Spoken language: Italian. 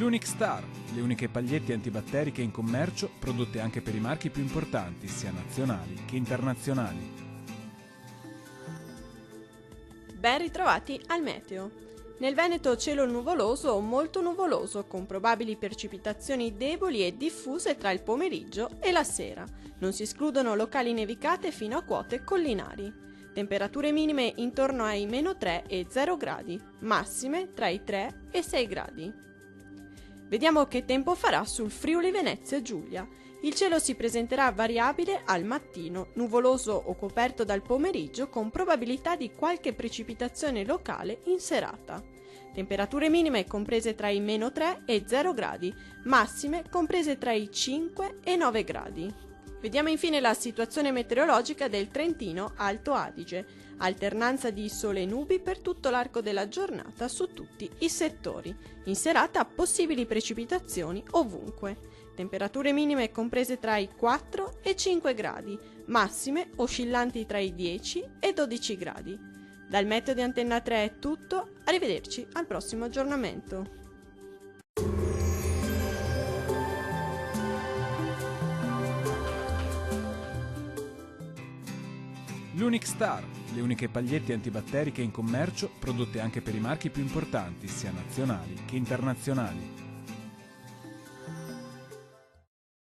L'Unic Star, le uniche pagliette antibatteriche in commercio, prodotte anche per i marchi più importanti, sia nazionali che internazionali. Ben ritrovati al meteo. Nel Veneto cielo nuvoloso o molto nuvoloso, con probabili precipitazioni deboli e diffuse tra il pomeriggio e la sera. Non si escludono locali nevicate fino a quote collinari. Temperature minime intorno ai -3 e 0 gradi, massime tra i 3 e 6 gradi. Vediamo che tempo farà sul Friuli Venezia Giulia. Il cielo si presenterà variabile al mattino, nuvoloso o coperto dal pomeriggio con probabilità di qualche precipitazione locale in serata. Temperature minime comprese tra i -3 e 0 gradi, massime comprese tra i 5 e 9 gradi. Vediamo infine la situazione meteorologica del Trentino Alto Adige. Alternanza di sole e nubi per tutto l'arco della giornata su tutti i settori. In serata possibili precipitazioni ovunque. Temperature minime comprese tra i 4 e 5 gradi, massime oscillanti tra i 10 e 12 gradi. Dal meteo di Antenna 3 è tutto, arrivederci al prossimo aggiornamento. L'Unic Star, le uniche pagliette antibatteriche in commercio, prodotte anche per i marchi più importanti, sia nazionali che internazionali.